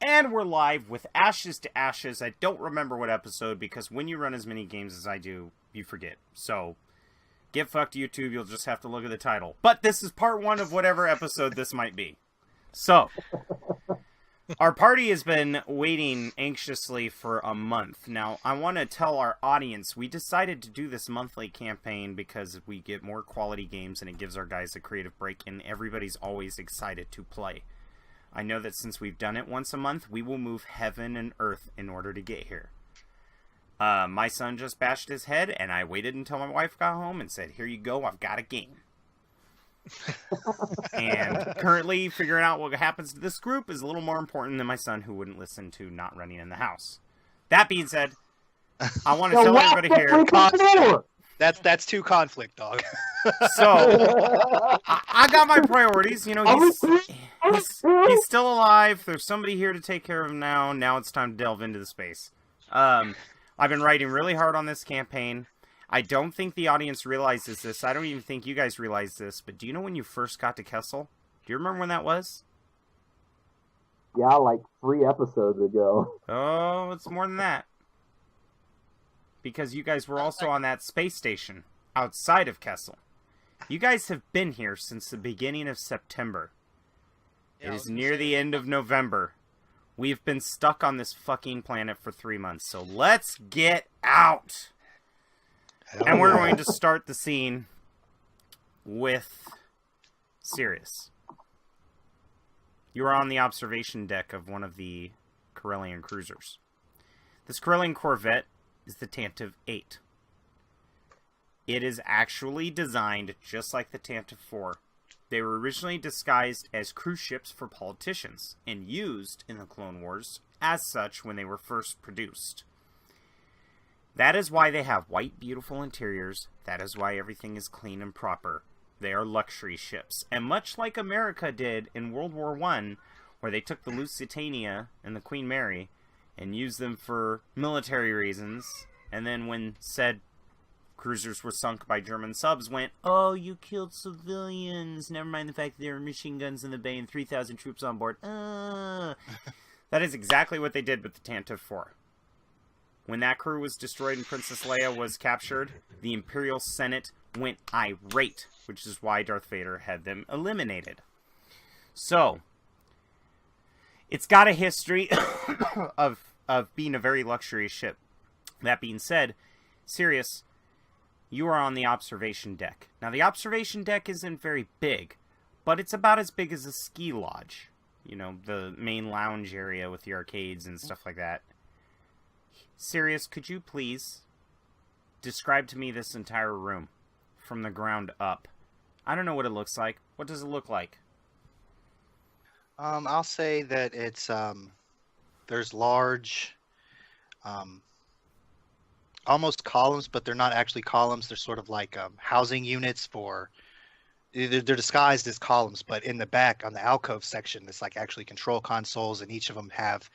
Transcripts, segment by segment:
And we're live with Ashes to Ashes. I don't remember what episode, because when you run as many games as I do, you forget. So, get fucked YouTube, you'll just have to look at the title. But this is part 1 of whatever episode this might be. So, our party has been waiting anxiously for a month. Now, I want to tell our audience, we decided to do this monthly campaign because we get more quality games and it gives our guys a creative break, and everybody's always excited to play. I know that since we've done it once a month, we will move heaven and earth in order to get here. My son just bashed his head, and I waited until my wife got home and said, "Here you go, I've got a game." And currently, figuring out what happens to this group is a little more important than my son, who wouldn't listen to not running in the house. That being said, I want to tell everybody here... That's too conflict, dog. So, I got my priorities. You know, he's still alive. There's somebody here to take care of him now. Now it's time to delve into the space. I've been writing really hard on this campaign. I don't think the audience realizes this. I don't even think you guys realize this. But do you know when you first got to Kessel? Do you remember when that was? Yeah, like 3 episodes ago. Oh, it's more than that. Because you guys were also on that space station outside of Kessel. You guys have been here since the beginning of September. It is near the end of November. We've been stuck on this fucking planet for 3 months, so let's get out! And we're going to start the scene with Sirius. You are on the observation deck of one of the Corellian cruisers. This Corellian corvette is the Tantive 8. It is actually designed just like the Tantive 4. They were originally disguised as cruise ships for politicians, and used in the Clone Wars as such when they were first produced. That is why they have white, beautiful interiors. That is why everything is clean and proper. They are luxury ships. And much like America did in World War I, where they took the Lusitania and the Queen Mary and used them for military reasons, and then when said cruisers were sunk by German subs, went, "Oh, you killed civilians. Never mind the fact that there were machine guns in the bay and 3,000 troops on board." That is exactly what they did with the Tantive 4. When that crew was destroyed and Princess Leia was captured, the Imperial Senate went irate, which is why Darth Vader had them eliminated. So, it's got a history of being a very luxurious ship. That being said, Sirius, you are on the observation deck. Now, the observation deck isn't very big, but it's about as big as a ski lodge. You know, the main lounge area with the arcades and stuff like that. Sirius, could you please describe to me this entire room from the ground up? I don't know what it looks like. What does it look like? I'll say that it's there's large, almost columns, but they're not actually columns. They're sort of like housing units for. They're disguised as columns, but in the back on the alcove section, it's like actually control consoles, and each of them have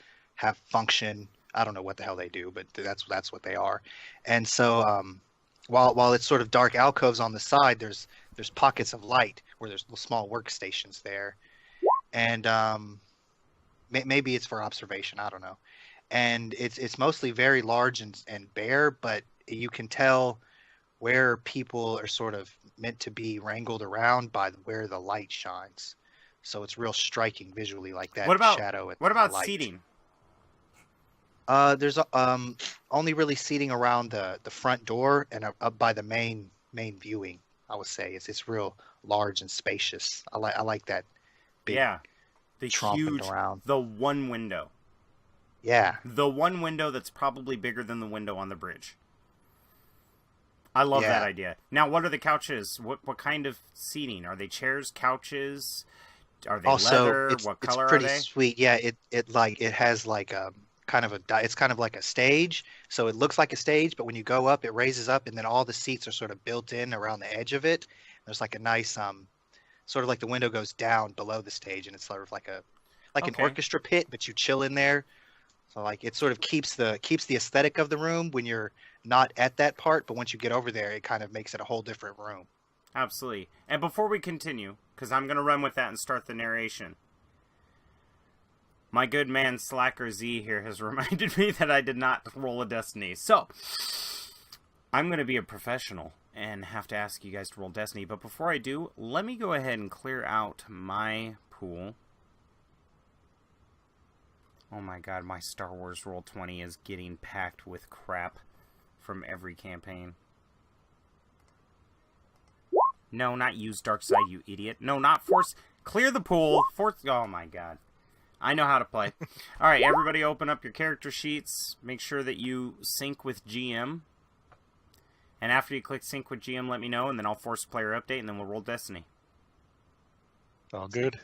function. I don't know what the hell they do, but that's what they are. And so while it's sort of dark alcoves on the side, there's pockets of light where there's small workstations there. And maybe it's for observation. I don't know. And it's mostly very large and bare, but you can tell where people are sort of meant to be wrangled around by where the light shines. So it's real striking visually, like that shadow. What about seating? There's only really seating around the front door and up by the main viewing. I would say it's real large and spacious. I like that. Big the huge, around. The one window. Yeah. The one window that's probably bigger than the window on the bridge. I love that idea. Now, what are the couches? What kind of seating? Are they chairs, couches? Are they leather? What color are they? It's pretty sweet. Yeah, it has like a it's kind of like a stage. So it looks like a stage, but when you go up, it raises up, and then all the seats are sort of built in around the edge of it. There's like a nice sort of like the window goes down below the stage, and it's sort of like an orchestra pit, but you chill in there. So like it sort of keeps the aesthetic of the room when you're not at that part, but once you get over there, it kind of makes it a whole different room. Absolutely. And before we continue, because I'm going to run with that and start the narration, My good man Slacker Z here has reminded me that I did not roll a destiny. So, I'm going to be a professional and have to ask you guys to roll destiny. But before I do, let me go ahead and clear out my pool. Oh my god, my Star Wars Roll20 is getting packed with crap from every campaign. No, not use Dark Side, you idiot. No, not Force. Clear the pool. Force. Oh my god. I know how to play. Alright, everybody open up your character sheets. Make sure that you sync with GM. And after you click sync with GM, let me know, and then I'll force player update, and then we'll roll Destiny. All good.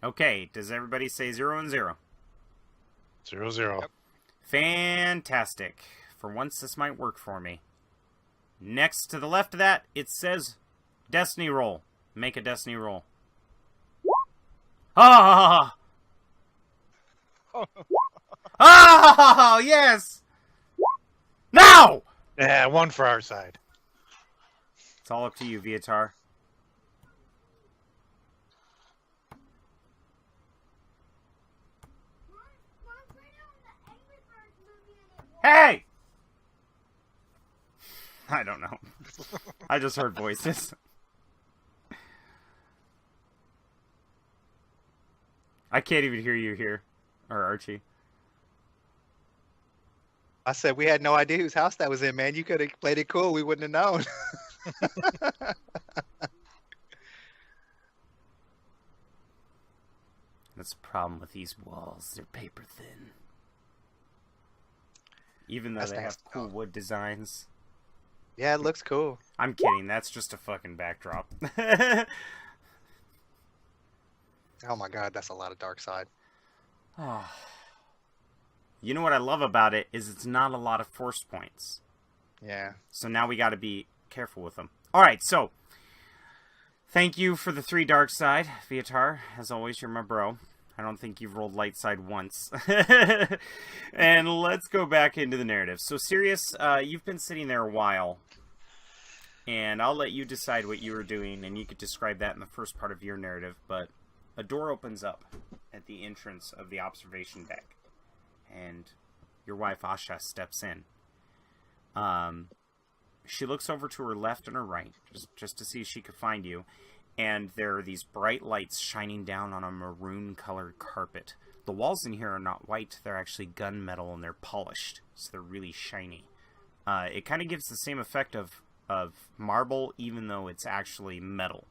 Okay, does everybody say 0 and 0? 0, 0. Yep. Fantastic. For once, this might work for me. Next to the left of that, it says Destiny roll. Make a Destiny roll. Ah! Oh, yes! Now! Yeah, 1 for our side. It's all up to you, Viatar. Hey! I don't know. I just heard voices. I can't even hear you here. Or Archie. I said we had no idea whose house that was in, man. You could have played it cool. We wouldn't have known. That's the problem with these walls. They're paper thin. Even though That's they nice. have cool wood designs. Yeah, it looks cool. I'm kidding. That's just a fucking backdrop. Oh my god, that's a lot of dark side. Oh. You know what I love about it is it's not a lot of force points. Yeah. So now we got to be careful with them. All right, so thank you for the 3 dark side, Viatar. As always, you're my bro. I don't think you've rolled light side once. And let's go back into the narrative. So Sirius, you've been sitting there a while, and I'll let you decide what you were doing, and you could describe that in the first part of your narrative. But a door opens up at the entrance of the observation deck, and your wife Asha steps in. She looks over to her left and her right, just to see if she could find you, and there are these bright lights shining down on a maroon-colored carpet. The walls in here are not white, they're actually gunmetal, and they're polished, so they're really shiny. It kind of gives the same effect of marble, even though it's actually metal.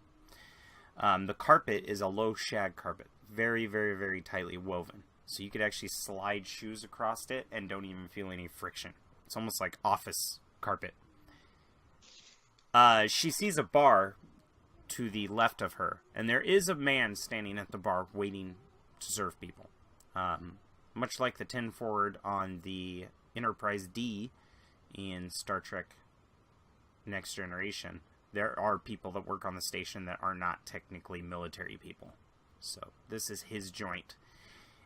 The carpet is a low shag carpet, very, very, very tightly woven. So you could actually slide shoes across it and don't even feel any friction. It's almost like office carpet. She sees a bar to the left of her, and there is a man standing at the bar waiting to serve people. Much like the 10 forward on the Enterprise D in Star Trek Next Generation, there are people that work on the station that are not technically military people. So this is his joint.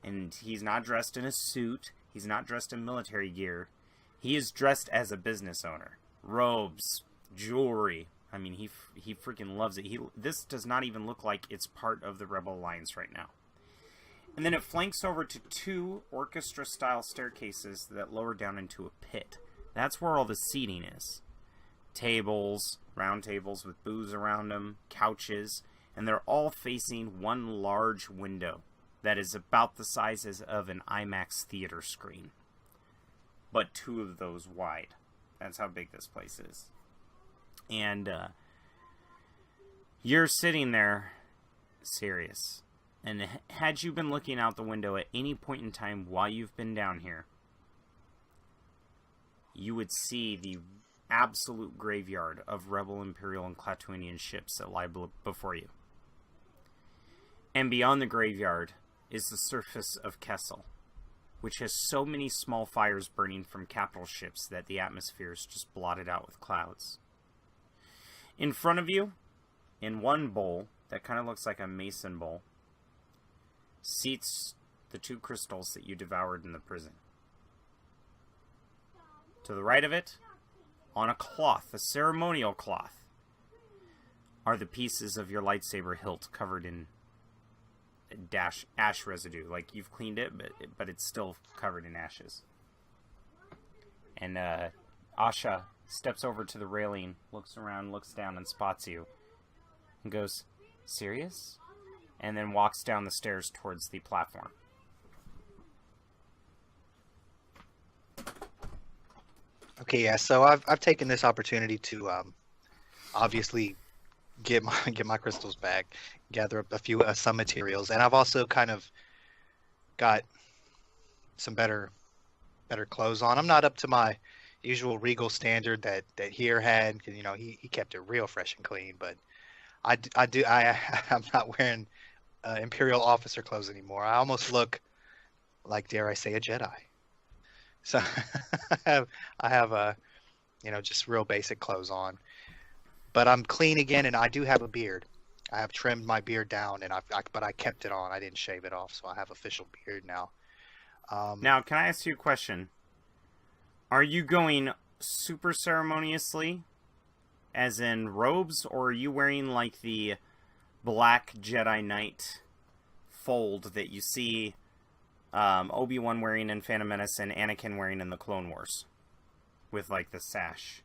And he's not dressed in a suit. He's not dressed in military gear. He is dressed as a business owner. Robes, jewelry. I mean, he freaking loves it. This does not even look like it's part of the Rebel Alliance right now. And then it flanks over to 2 orchestra-style staircases that lower down into a pit. That's where all the seating is. Tables, round tables with booze around them, couches, and they're all facing one large window that is about the sizes of an IMAX theater screen. But 2 of those wide. That's how big this place is. And you're sitting there, Sirius. And had you been looking out the window at any point in time while you've been down here, you would see the absolute graveyard of Rebel, Imperial, and Klatooinian ships that lie before you. And beyond the graveyard is the surface of Kessel, which has so many small fires burning from capital ships that the atmosphere is just blotted out with clouds. In front of you, in one bowl that kind of looks like a mason bowl, seats the 2 crystals that you devoured in the prison. To the right of it, on a cloth, a ceremonial cloth, are the pieces of your lightsaber hilt covered in ash residue. Like, you've cleaned it, but it's still covered in ashes. And Asha steps over to the railing, looks around, looks down, and spots you. And goes, "Serious?" And then walks down the stairs towards the platform. Okay, yeah. So I've taken this opportunity to obviously get my crystals back, gather up a few some materials, and I've also kind of got some better clothes on. I'm not up to my usual regal standard that here had, because he kept it real fresh and clean, but I'm not wearing Imperial officer clothes anymore. I almost look like, dare I say, a Jedi. So I have just real basic clothes on, but I'm clean again, and I do have a beard. I have trimmed my beard down, and but I kept it on. I didn't shave it off, so I have official beard now. Now, can I ask you a question? Are you going super ceremoniously, as in robes, or are you wearing like the black Jedi Knight fold that you see Obi-Wan wearing in Phantom Menace and Anakin wearing in the Clone Wars, with like the sash?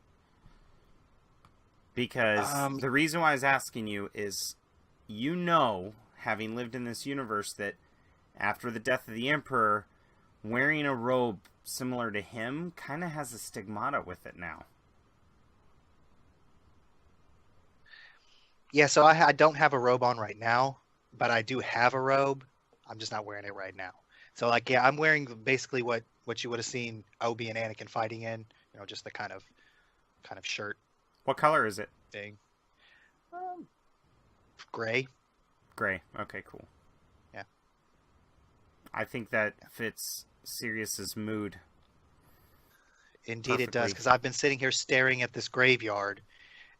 Because the reason why I was asking you is, having lived in this universe, that after the death of the Emperor, wearing a robe similar to him kind of has a stigmata with it now. Yeah, so I don't have a robe on right now, but I do have a robe. I'm just not wearing it right now. So I'm wearing basically what you would have seen Obi and Anakin fighting in, just the kind of shirt. What color is it? Thing. Gray. Gray. Okay, cool. Yeah. I think that fits Sirius's mood. Indeed perfectly. It does, because I've been sitting here staring at this graveyard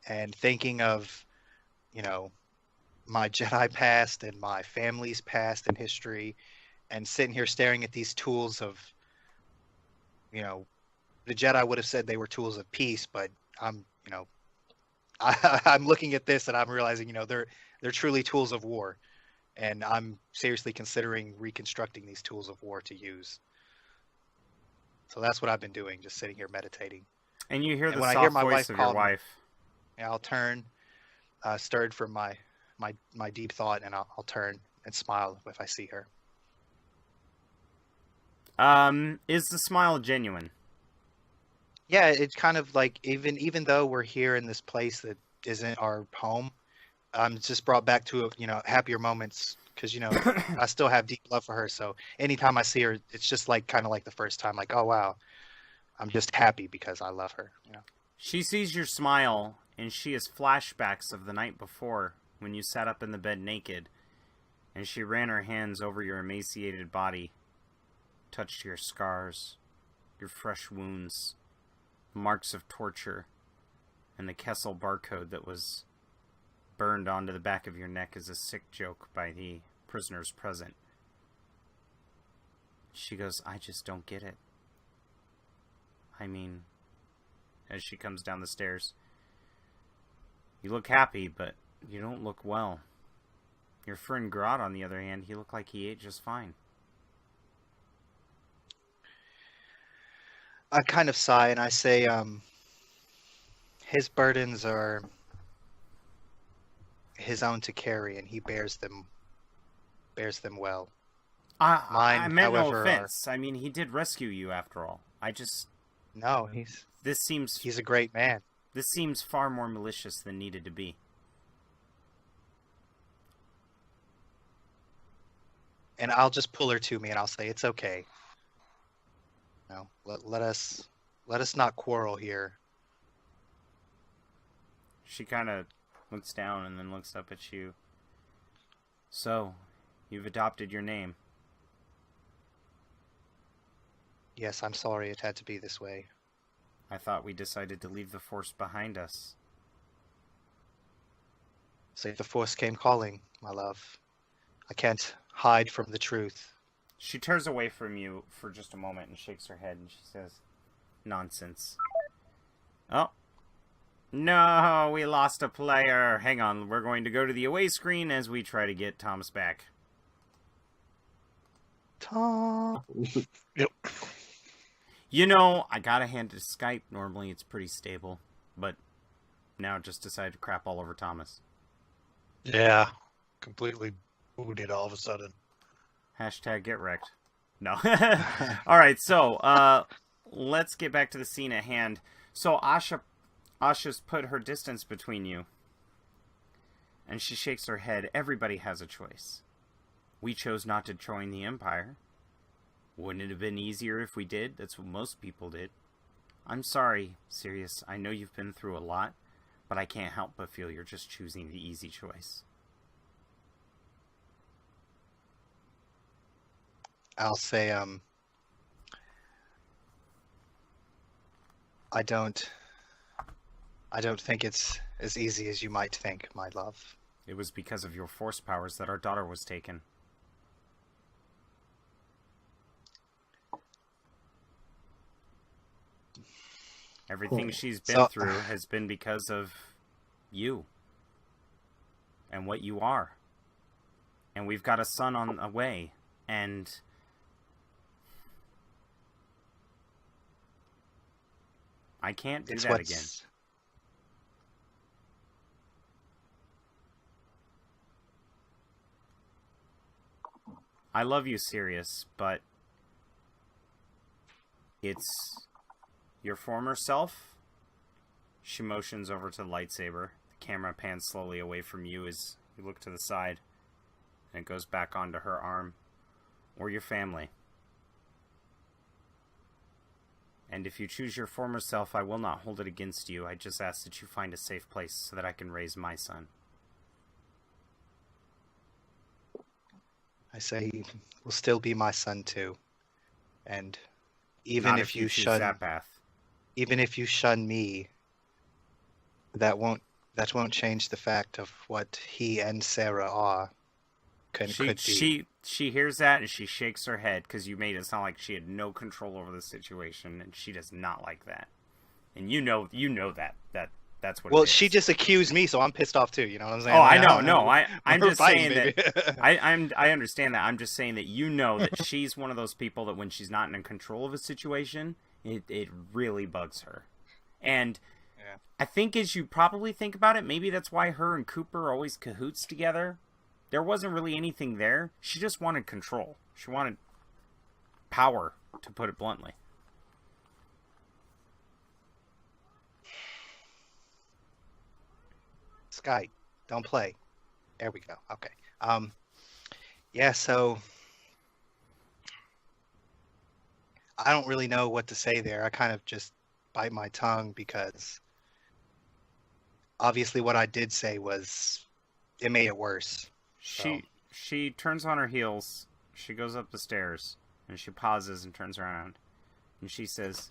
and thinking of, my Jedi past and my family's past and history, and sitting here staring at these tools of, the Jedi would have said they were tools of peace, but I'm looking at this and I'm realizing, they're truly tools of war, and I'm seriously considering reconstructing these tools of war to use. So that's what I've been doing, just sitting here meditating. And you hear the soft voice of your wife. I'll turn, stirred from my deep thought, and I'll turn and smile if I see her. Is the smile genuine? Yeah, it's kind of like, even though we're here in this place that isn't our home, I'm just brought back to happier moments, because I still have deep love for her. So anytime I see her, it's just kind of like the first time, like, oh wow, I'm just happy because I love her. She sees your smile, and she has flashbacks of the night before when you sat up in the bed naked, and she ran her hands over your emaciated body, touched your scars, your fresh wounds, marks of torture, and the Kessel barcode that was burned onto the back of your neck as a sick joke by the prisoners present. She goes, "I just don't get it." I mean, as she comes down the stairs, "You look happy, but you don't look well. Your friend Grodd, on the other hand, he looked like he ate just fine." I kind of sigh and I say, his burdens are his own to carry, and he bears them well. I meant no however, offense. I mean, he did rescue you after all. No, he's a great man. This seems far more malicious than needed to be. And I'll just pull her to me and I'll say, it's okay. Let us not quarrel here. She kind of looks down and then looks up at you. "So, you've adopted your name." Yes, I'm sorry it had to be this way. "I thought we decided to leave the Force behind us." So the Force came calling, my love. I can't hide from the truth. She turns away from you for just a moment and shakes her head, and she says, "Nonsense." "Oh. No, we lost a player. Hang on, we're going to go to the away screen as we try to get Thomas back." Tom. Yep. You know, I gotta hand it to Skype. Normally it's pretty stable, but now it just decided to crap all over Thomas. Yeah. Completely booted all of a sudden. Hashtag get wrecked. No. Alright, so, let's get back to the scene at hand. So Asha's put her distance between you. And she shakes her head. Everybody has a choice. We chose not to join the Empire. Wouldn't it have been easier if we did? That's what most people did. I'm sorry, Sirius. I know you've been through a lot, but I can't help but feel you're just choosing the easy choice. I'll say, I don't think it's as easy as you might think, my love. It was because of your force powers that our daughter was taken. Everything she's been through has been because of you. And what you are. And we've got a son on the way. And I can't do that again. I love you, Sirius, but it's your former self. She motions over to the lightsaber. The camera pans slowly away from you as you look to the side, and it goes back onto her arm. Or your family. And if you choose your former self, I will not hold it against you. I just ask that you find a safe place so that I can raise my son. I say he will still be my son too. And even Not if you choose shun that path. even if you shun me, that won't change the fact of what he and Sarah are. Could be. She hears that and she shakes her head because you made it sound like she had no control over the situation, and she does not like that. And you know that's what. Well, it is. she just accused me, so I'm pissed off too. You know what I'm saying? Oh, I know. No, I'm we're just fighting, saying baby. that I understand that. I'm just saying that you know that she's one of those people that when she's not in control of a situation, it really bugs her. And Yeah. I think as you probably think about it, maybe that's why her and Cooper are always cahoots together. There wasn't really anything there. She just wanted control. She wanted power, to put it bluntly. Skype, don't play. There we go. Okay. Yeah, so I don't really know what to say there. I kind of just bite my tongue because obviously what I did say was it made it worse. She turns on her heels, she goes up the stairs, and she pauses and turns around. And she says,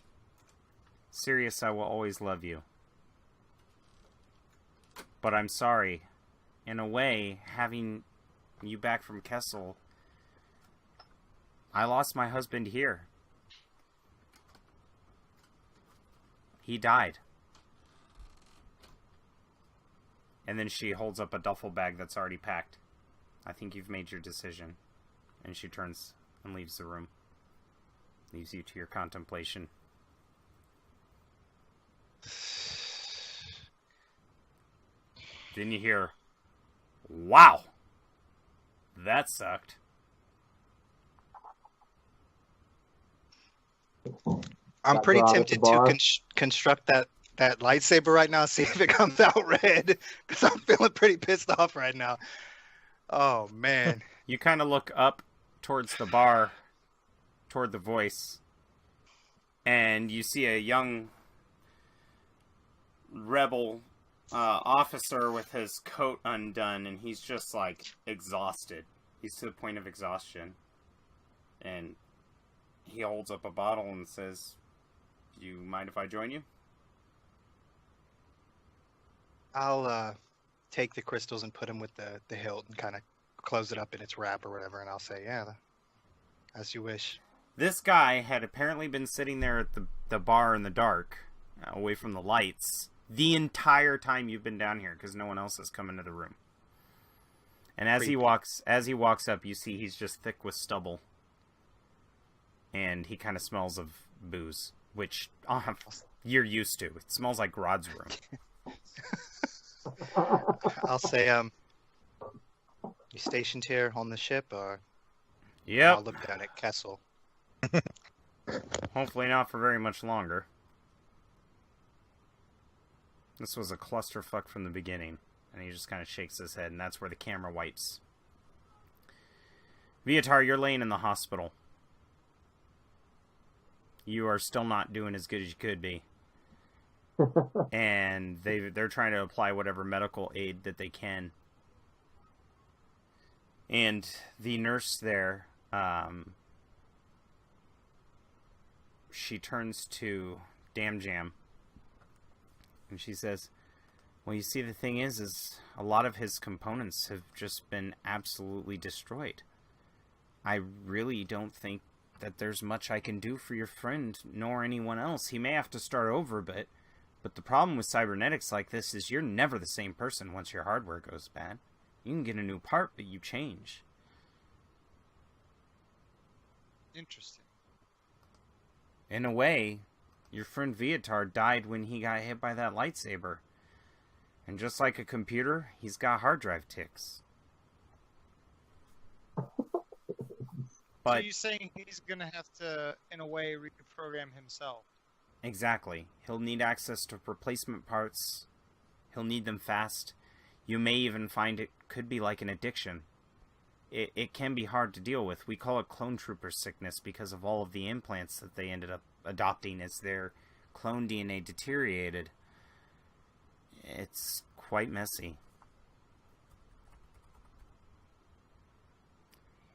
Sirius, I will always love you. But I'm sorry. In a way, having you back from Kessel, I lost my husband here. He died. And then she holds up a duffel bag that's already packed. I think you've made your decision. And she turns and leaves the room. Leaves you to your contemplation. Then you hear, wow! That sucked. I'm pretty Rob at the tempted to bar. construct that lightsaber right now, see if it comes out red, because I'm feeling pretty pissed off right now. Oh, man. You kind of look up towards the bar, toward the voice, and you see a young rebel officer with his coat undone, and he's just like exhausted. He's to the point of exhaustion, and he holds up a bottle and says, "Do you mind if I join you?" I'll take the crystals and put them with the hilt and kind of close it up in its wrap or whatever, and I'll say, yeah, as you wish. This guy had apparently been sitting there at the bar in the dark, away from the lights, the entire time you've been down here, because no one else has come into the room. And as he walks up, you see he's just thick with stubble. and he kind of smells of booze, which you're used to. It smells like Rod's room. I'll say, you stationed here on the ship, or Yep. I'll look down at Kessel. Hopefully not for very much longer. This was a clusterfuck from the beginning. And he just kind of shakes his head, and that's where the camera wipes. Viatar, you're laying in the hospital. You are still not doing as good as you could be. And they're trying to apply whatever medical aid that they can. And the nurse there, she turns to Dam Jam, and she says, well, you see, the thing is a lot of his components have just been absolutely destroyed. I really don't think that there's much I can do for your friend, nor anyone else. He may have to start over, but the problem with cybernetics like this is you're never the same person once your hardware goes bad. You can get a new part, but you change. Interesting. In a way, your friend Viatar died when he got hit by that lightsaber. And just like a computer, he's got hard drive ticks. So you're saying he's going to have to, in a way, reprogram himself? Exactly. He'll need access to replacement parts. He'll need them fast. You may even find it could be like an addiction. It can be hard to deal with. We call it clone trooper sickness because of all of the implants that they ended up adopting as their clone DNA deteriorated. It's quite messy.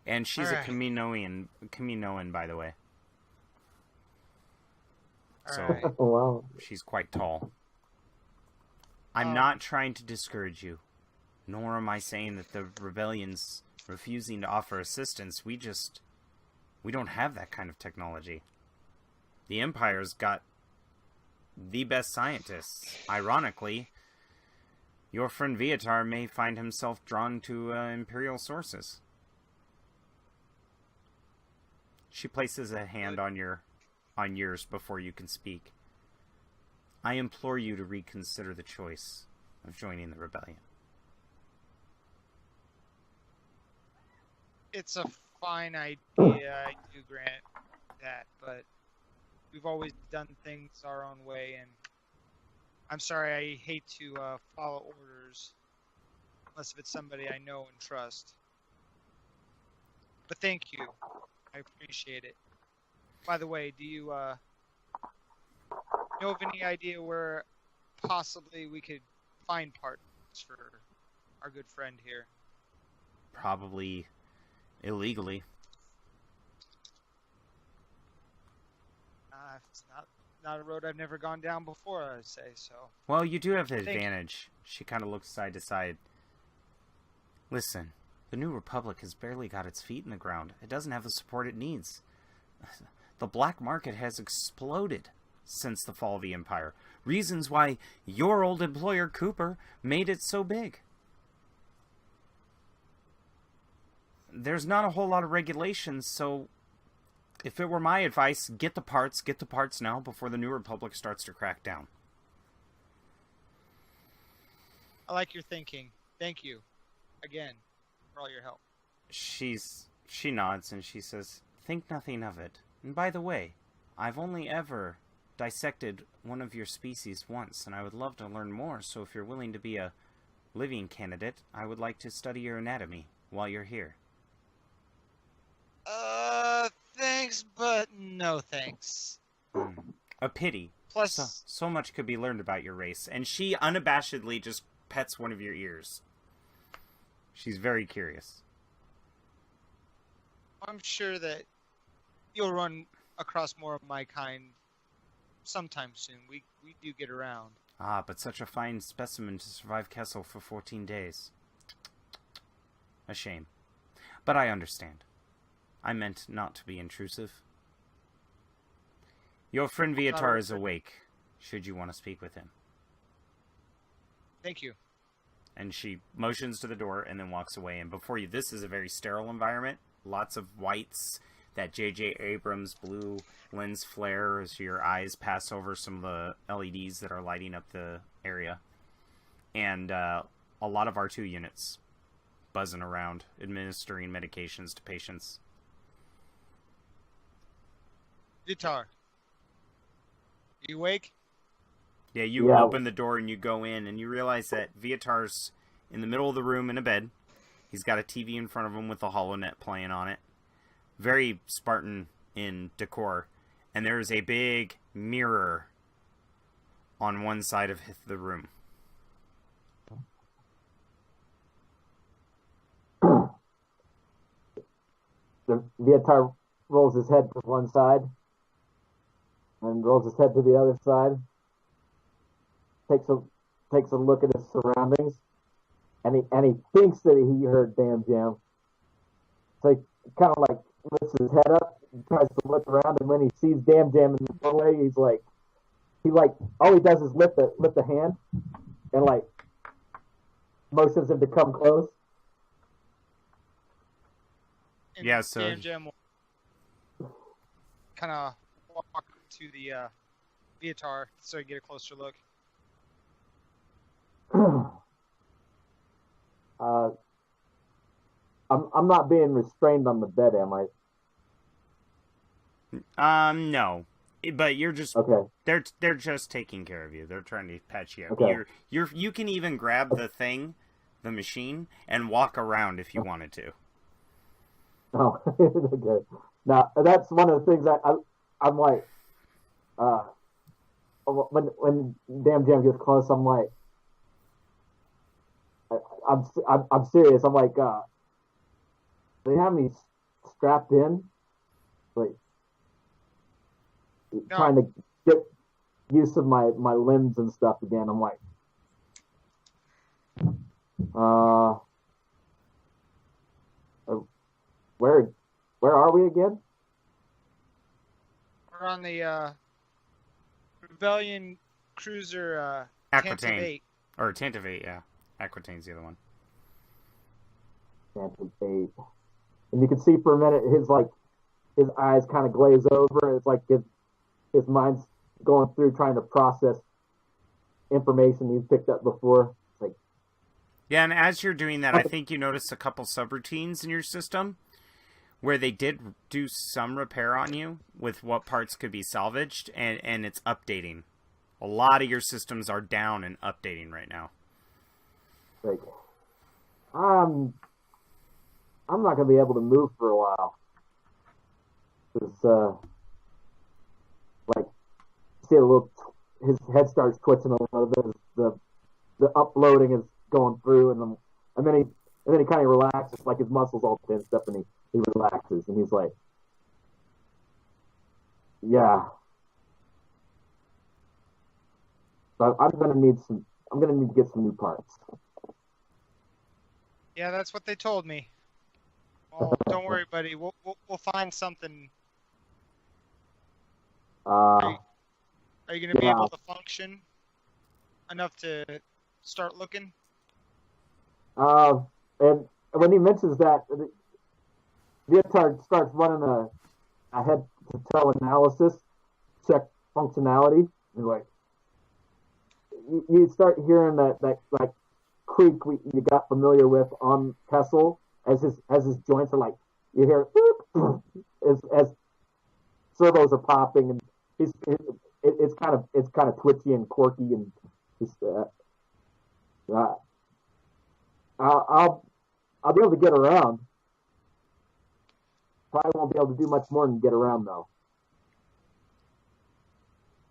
And she's a Kaminoan, by the way. So Wow. she's quite tall. I'm not trying to discourage you, nor am I saying that the rebellion's refusing to offer assistance. We don't have that kind of technology. The Empire's got the best scientists. Ironically, your friend Viatar may find himself drawn to Imperial sources. She places a hand on yours before you can speak. I implore you to reconsider the choice of joining the rebellion. It's a fine idea, I do grant that, but we've always done things our own way, and I'm sorry, I hate to follow orders unless if it's somebody I know and trust. But thank you. I appreciate it. By the way, do you know of any idea where possibly we could find partners for our good friend here? Probably illegally. It's not a road I've never gone down before, I'd say, so. Well, you do have the advantage. She kind of looks side to side. Listen, the New Republic has barely got its feet in the ground. It doesn't have the support it needs. The black market has exploded since the fall of the Empire. Reasons why your old employer, Cooper, made it so big. There's not a whole lot of regulations, so if it were my advice, get the parts now before the New Republic starts to crack down. I like your thinking. Thank you again for all your help. She nods and she says, think nothing of it. And by the way, I've only ever dissected one of your species once, and I would love to learn more, so if you're willing to be a living candidate, I would like to study your anatomy while you're here. Thanks, but no thanks. A pity. Plus, so much could be learned about your race. And she unabashedly just pets one of your ears. She's very curious. I'm sure that you'll run across more of my kind sometime soon. We do get around. Ah, but such a fine specimen to survive Kessel for 14 days. A shame. But I understand. I meant not to be intrusive. Your friend Viatar is awake, should you want to speak with him. Thank you. And she motions to the door and then walks away. And before you, this is a very sterile environment. Lots of whites. that J.J. Abrams blue lens flare as your eyes pass over some of the LEDs that are lighting up the area. And a lot of R2 units buzzing around, administering medications to patients. Guitar. You awake? Yeah, you open the door and you go in, and you realize that Viatar's in the middle of the room in a bed. He's got a TV in front of him with a HoloNet playing on it. Very Spartan in decor. And there's a big mirror on one side of the room. The Viatar rolls his head to one side and rolls his head to the other side. Takes a look at his surroundings, and he thinks that he heard Damn Jam. So he kind of like lifts his head up and tries to look around, and when he sees Damn Jam in the doorway, all he does is lift the hand and like motions him to come close. And Yeah, so Damn Jam will kind of walk to the Viatar so you get a closer look. I'm not being restrained on the bed, am I? No. But you're just Okay. They're just taking care of you. They're trying to patch you up. Okay. You can even grab the thing, the machine, and walk around if you wanted to. Oh, okay. Now that's one of the things I'm like, when Damn Jam gets close, I'm like, I'm serious. I'm like, they have me strapped in, like trying to get use of my limbs and stuff again. I'm like, where are we again? We're on the Rebellion cruiser Aquitaine. Tantive 8. Or Tantive 8, yeah. Aquitaine's the other one. Tantive 8. And you can see for a minute his eyes kind of glaze over. It's like his mind's going through trying to process information he's picked up before. It's like, yeah, and as you're doing that, I think you notice a couple subroutines in your system where they did do some repair on you with what parts could be salvaged, and it's updating. A lot of your systems are down and updating right now. like, I'm not gonna be able to move for a while. Cause like, see his head starts twitching a little bit. The uploading is going through, and then he kind of relaxes, like his muscles all tensed up, and he relaxes, and he's like, yeah. So I'm gonna need to get some new parts. Yeah, that's what they told me. Oh, don't worry, buddy. We'll find something. Are you going to be able to function enough to start looking? And when he mentions that, Viatar starts running a head-to-toe analysis, check functionality, and like you start hearing that like creak you got familiar with on Kessel as his joints are like, you hear as servos are popping, and it's kind of twitchy and quirky, and just I'll be able to get around. Probably won't be able to do much more than get around though.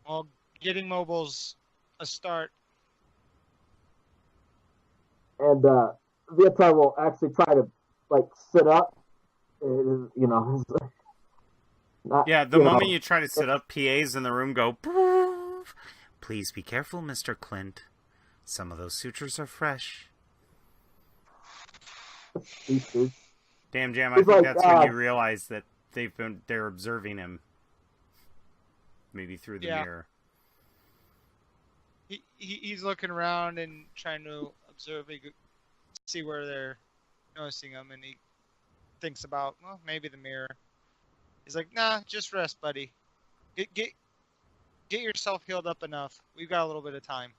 Well, getting mobile's a start. And Viatar will actually try to like sit up. Not, Yeah, the moment you try to sit up, PAs in the room go, "Poof. Please be careful, Mr. Clint. Some of those sutures are fresh." Damn Jam, I think that's when you realize that they're observing him. Maybe through the mirror. He's looking around and trying to observe, see where they're noticing him, and he thinks about, well, maybe the mirror. He's like, nah, just rest, buddy. Get yourself healed up enough. We've got a little bit of time.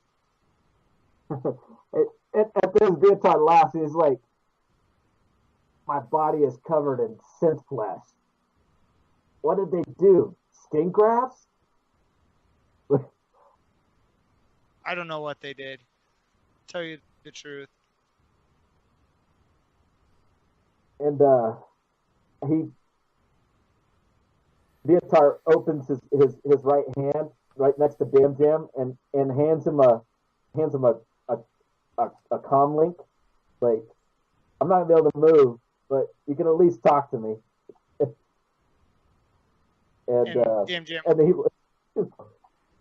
At this, Vietard laughs. He's like, my body is covered in synth flesh. What did they do? Skin grafts? I don't know what they did. Tell you the truth. And Vietard opens his right hand right next to Dam Jam and hands him a comm link. Like, I'm not gonna be able to move, but you can at least talk to me. and Dam Jam. and he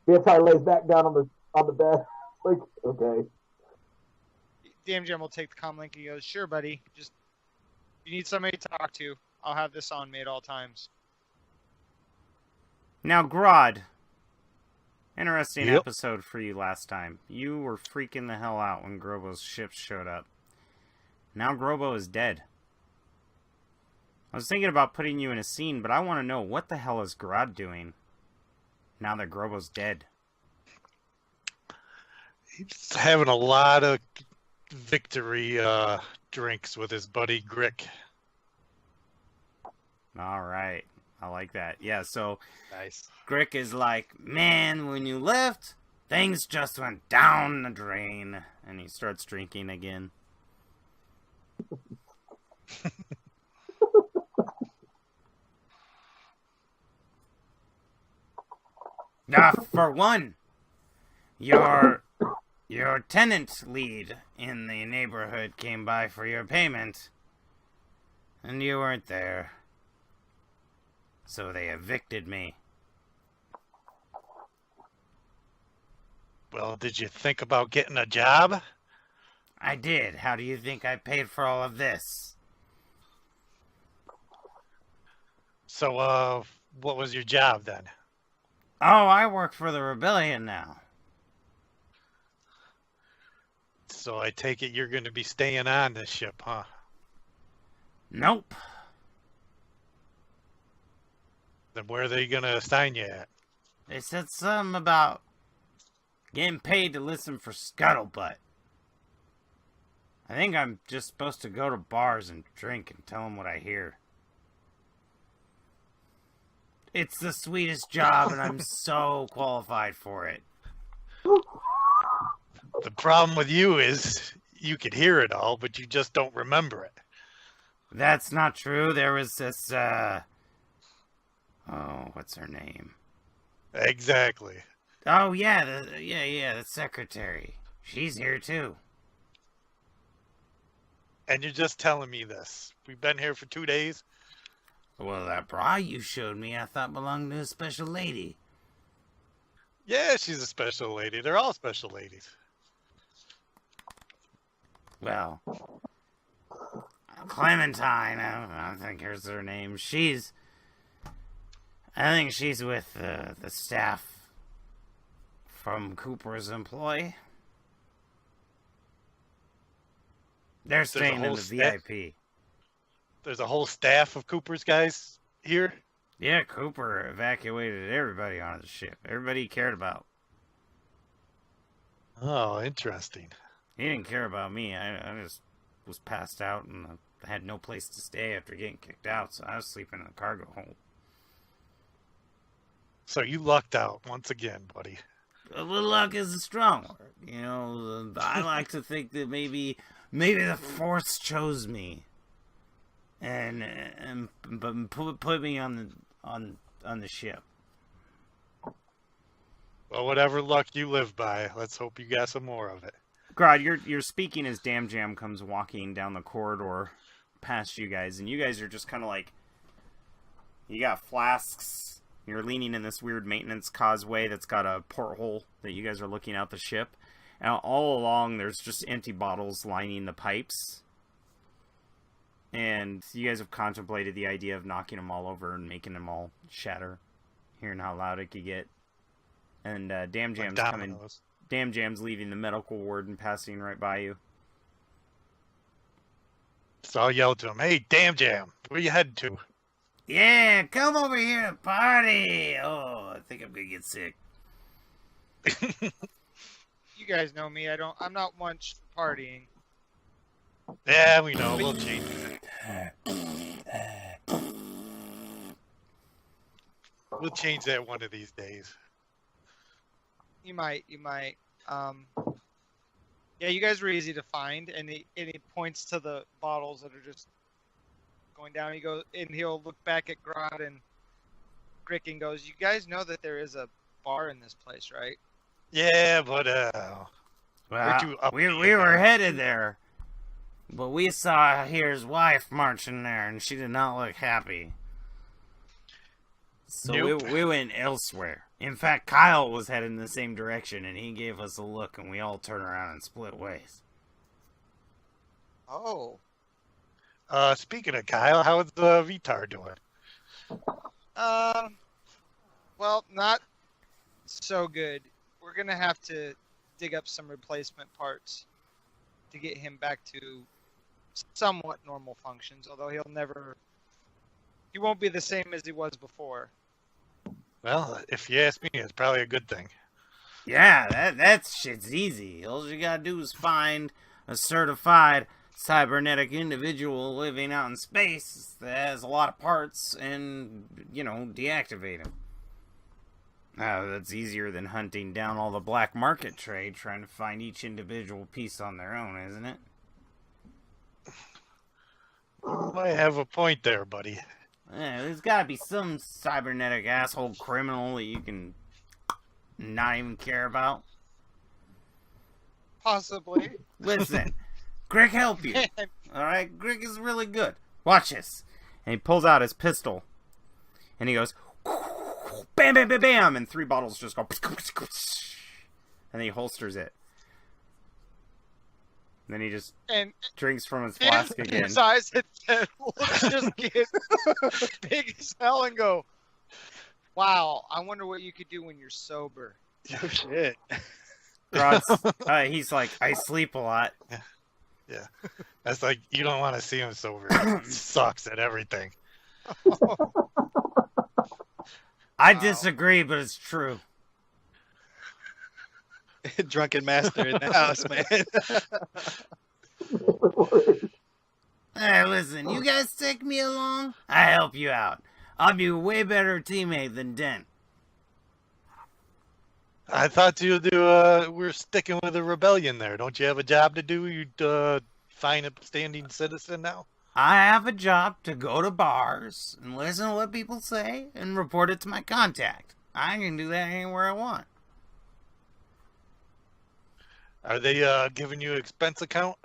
Vietard lays back down on the bed. Like, okay. Dam Jam will take the comm link and he goes, sure, buddy. Just, you need somebody to talk to. I'll have this on me at all times. Now, Grodd. Interesting Yep. episode for you last time. You were freaking the hell out when Grobo's ship showed up. Now Grobo is dead. I was thinking about putting you in a scene, but I want to know, what the hell is Grodd doing now that Grobo's dead? He's having a lot of victory drinks with his buddy Grick. All right. I like that. Yeah, so Nice. Grick is like, man, when you left, things just went down the drain. And he starts drinking again. For one, your tenant lead in the neighborhood came by for your payment, and you weren't there. So they evicted me. Well, did you think about getting a job? I did. How do you think I paid for all of this? So, what was your job then? Oh, I work for the rebellion now. So I take it you're going to be staying on this ship, huh? Nope. Then where are they going to assign you at? They said something about getting paid to listen for scuttlebutt. I think I'm just supposed to go to bars and drink and tell them what I hear. It's the sweetest job, and I'm so qualified for it. The problem with you is you could hear it all, but you just don't remember it. That's not true. There was this, oh, what's her name? Exactly. Oh, yeah, the secretary. She's here, too. And you're just telling me this. We've been here for 2 days. Well, that bra you showed me, I thought belonged to a special lady. Yeah, she's a special lady. They're all special ladies. Well, Clementine, I think here's her name. I think she's with the staff from Cooper's employ. They're staying in the VIP. There's a whole staff of Cooper's guys here? Yeah, Cooper evacuated everybody onto the ship. Everybody he cared about. Oh, interesting. He didn't care about me. I just was passed out and I had no place to stay after getting kicked out, so I was sleeping in a cargo hold. So you lucked out once again, buddy. Well, luck is a strong word. You know, I like to think that maybe the Force chose me and put me on the ship. Well, whatever luck you live by, let's hope you got some more of it. Grodd, you're speaking as Dam Jam comes walking down the corridor past you guys, and you guys are just kind of like, you got flasks. You're leaning in this weird maintenance causeway that's got a porthole that you guys are looking out the ship. And all along, there's just empty bottles lining the pipes. And you guys have contemplated the idea of knocking them all over and making them all shatter. Hearing how loud it could get. And Dam Jam's coming. Dam Jam's leaving the medical ward and passing right by you. So I'll yell to him, "Hey, Dam Jam, where you headed to?" Yeah, come over here and party. Oh, I think I'm gonna get sick. You guys know me. I'm not much for partying. Yeah, we know. We'll change it. We'll change that one of these days. You might. Yeah, you guys were easy to find, and he points to the bottles that are just going down. He goes, and he'll look back at Grodd and Grick and goes, "You guys know that there is a bar in this place, right?" Yeah, but Well, too upbeat we were there. headed there, but we saw his wife marching there, and she did not look happy. So Nope. we went elsewhere. In fact, Kyle was headed in the same direction, and he gave us a look, and we all turned around and split ways. Oh. Speaking of Kyle, how's the retard doing? Well, not so good. We're gonna have to dig up some replacement parts to get him back to somewhat normal functions. Although he won't be the same as he was before. Well, if you ask me, it's probably a good thing. Yeah, that shit's easy. All you gotta do is find a certified cybernetic individual living out in space that has a lot of parts and, deactivate him. That's easier than hunting down all the black market trade trying to find each individual piece on their own, isn't it? Might have a point there, buddy. Yeah, there's gotta be some cybernetic asshole criminal that you can not even care about. Possibly. Listen, Greg help you. Alright, Greg is really good. Watch this. And he pulls out his pistol. And he goes, bam, bam, bam, bam. And 3 bottles just go, and then he holsters it. And then he just drinks from his flask again. His eyes at Ted will just get big as hell and go, "Wow, I wonder what you could do when you're sober." Oh shit. He's like, I sleep a lot. Yeah. That's like, you don't want to see him sober. He sucks at everything. I disagree, but it's true. Drunken master in the house, man. Hey, listen, you guys take me along, I help you out. I'll be a way better teammate than Dent. I thought we're sticking with the rebellion there. Don't you have a job to do? You'd find a standing citizen now? I have a job to go to bars and listen to what people say and report it to my contact. I can do that anywhere I want. Are they giving you an expense account?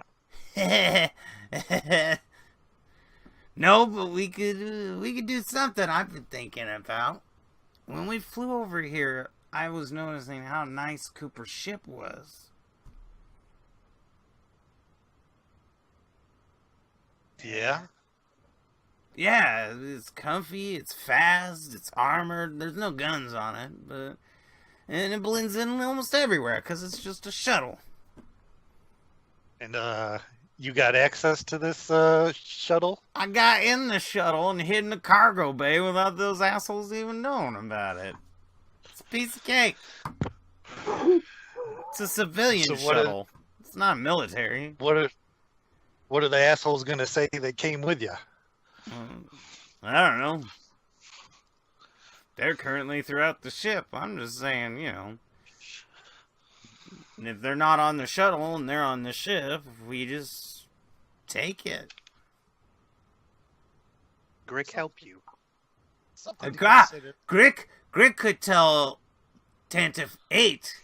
No, but we could do something I've been thinking about. When we flew over here, I was noticing how nice Cooper's ship was. Yeah. Yeah, it's comfy, it's fast, it's armored, there's no guns on it, and it blends in almost everywhere because it's just a shuttle. And you got access to this shuttle? I got in the shuttle and hid in the cargo bay without those assholes even knowing about it. It's a piece of cake. It's a civilian shuttle. It's not military. What are the assholes gonna say that came with you? I don't know. They're currently throughout the ship. I'm just saying, if they're not on the shuttle and they're on the ship, we just take it. Grick help you. Something to God, consider. Grick could tell Tantif 8,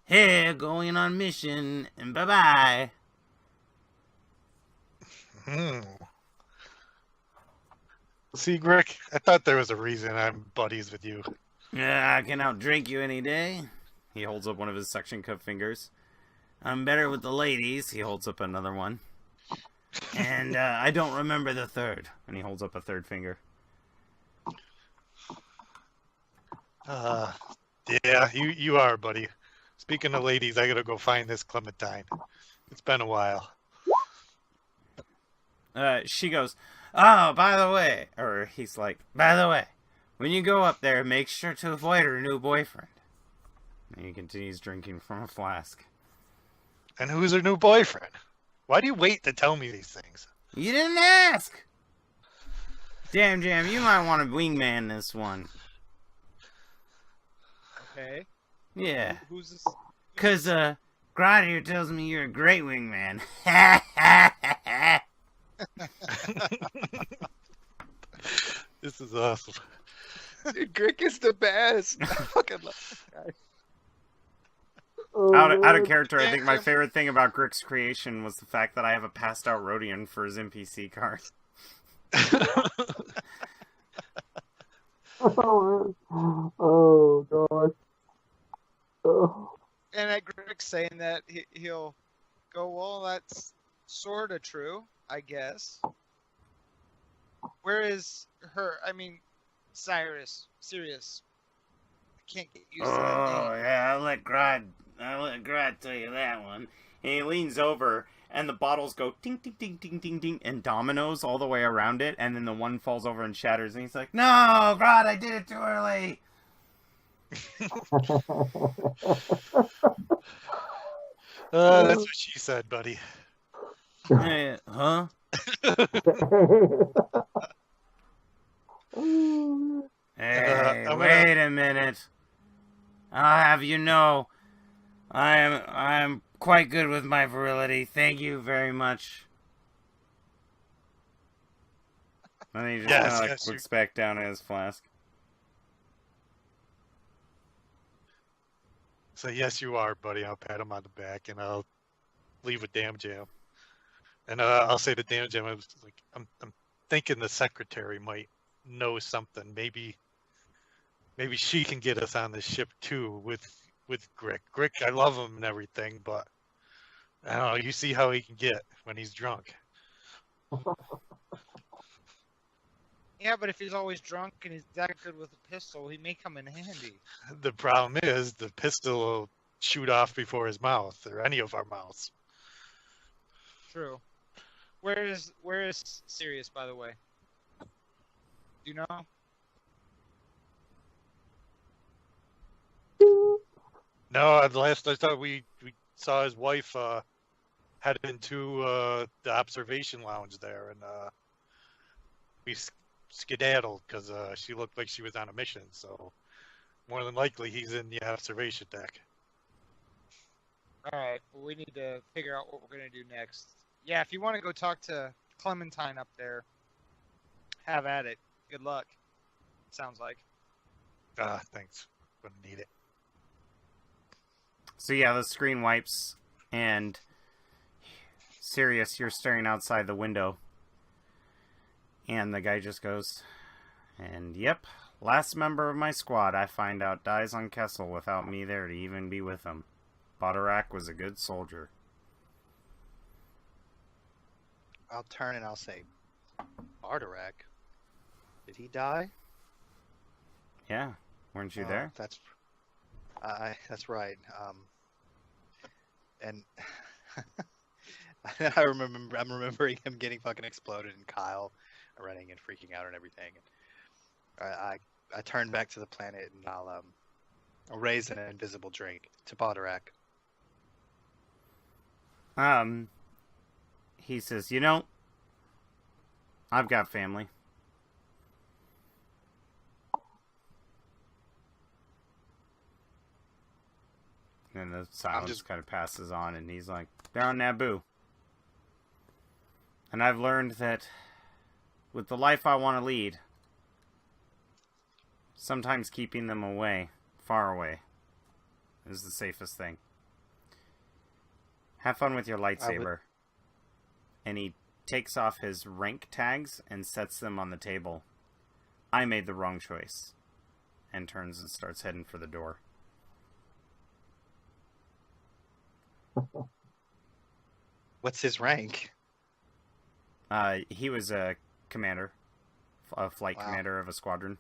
hey, going on mission, and bye-bye. See, Grick, I thought there was a reason I'm buddies with you. Yeah, I can outdrink you any day. He holds up one of his suction cup fingers. I'm better with the ladies. He holds up another one. And I don't remember the third. And he holds up a third finger. Yeah, you are, buddy. Speaking of ladies, I gotta go find this Clementine. It's been a while. She goes, oh, by the way, or he's like, by the way, when you go up there, make sure to avoid her new boyfriend. And he continues drinking from a flask. And who's her new boyfriend? Why do you wait to tell me these things? You didn't ask! Damn, Jam, you might want to wingman this one. Okay. Yeah. Who's this? Cause, Grod here tells me you're a great wingman. This is awesome. Dude, Grick is the best. I fucking love this guy. Oh, Out of Lord. character, I think my favorite thing about Grick's creation was the fact that I have a passed out Rhodian for his NPC card. Oh, man. Oh, gosh. Oh. And at Greg saying that he'll go, well, that's sort of true, I guess. Where is her? I mean, Sirius. I can't get used to that Oh, name. yeah, I'll let Grod tell you that one. And he leans over, and the bottles go ding, ding, ding, ding, ding, ding, and dominoes all the way around it, and then the one falls over and shatters, and he's like, no, Grod, I did it too early. That's what she said, buddy. Huh? Hey, wait a minute. I'll have you know, I am quite good with my virility. Thank you very much. And he just Yes, kinda, yes, looks back down at his flask. So yes, you are, buddy. I'll pat him on the back, and I'll leave a damn jam. And I'll say to damn jam, I was like, I'm thinking the secretary might know something. Maybe she can get us on the ship too with Grick. Grick, I love him and everything, but I don't know. You see how he can get when he's drunk. Yeah, but if he's always drunk and he's that good with a pistol, he may come in handy. The problem is the pistol will shoot off before his mouth or any of our mouths. True. Where is Sirius, by the way? Do you know? No, at last I thought we saw his wife head into the observation lounge there, and we skedaddled because she looked like she was on a mission. So more than likely he's in the observation deck. All right. Well, we need to figure out what we're gonna do next. Yeah, if you want to go talk to Clementine up there, have at it. Good luck. Sounds like. Thanks. Gonna need it. So yeah, the screen wipes, and Sirius, you're staring outside the window. And the guy just goes, and yep, last member of my squad I find out dies on Kessel without me there to even be with him. Bodorak was a good soldier. I'll turn and I'll say, Bardorak, did he die? Yeah, weren't you there? That's right. And I'm remembering him getting fucking exploded and Kyle running and freaking out and everything. I turn back to the planet and I'll raise an invisible drink to Bardorak. He says, you know, I've got family. And the silence kind of passes on, and he's like, they're on Naboo. And I've learned that with the life I want to lead, sometimes keeping them away, far away, is the safest thing. Have fun with your lightsaber. And he takes off his rank tags and sets them on the table. I made the wrong choice. And turns and starts heading for the door. What's his rank? He was a commander. A flight commander of a squadron.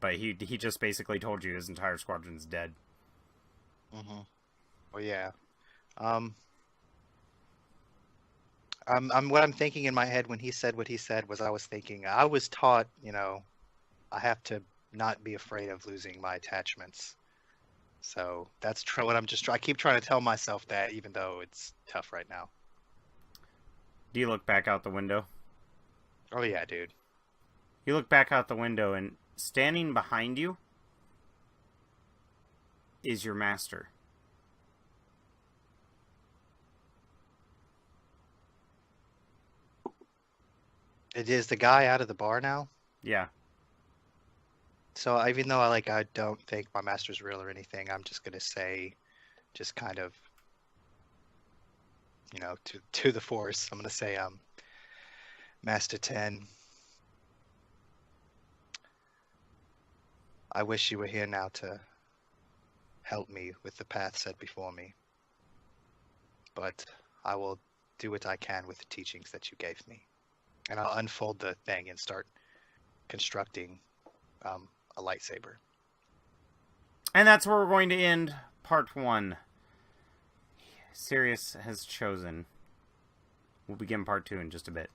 But he just basically told you his entire squadron's dead. Mm-hmm. Well, yeah. What I'm thinking in my head when he said what he said was I was thinking I was taught, I have to not be afraid of losing my attachments. So that's what I keep trying to tell myself that, even though it's tough right now. Do you look back out the window? Oh yeah, dude. You look back out the window, and standing behind you is your master. It is the guy out of the bar now. Yeah. So even though I don't think my master's real or anything, I'm just gonna say, just kind of, to the force. I'm gonna say, Master 10. I wish you were here now to help me with the path set before me. But I will do what I can with the teachings that you gave me. And I'll unfold the thing and start constructing a lightsaber. And that's where we're going to end part 1. Sirius has chosen. We'll begin part 2 in just a bit.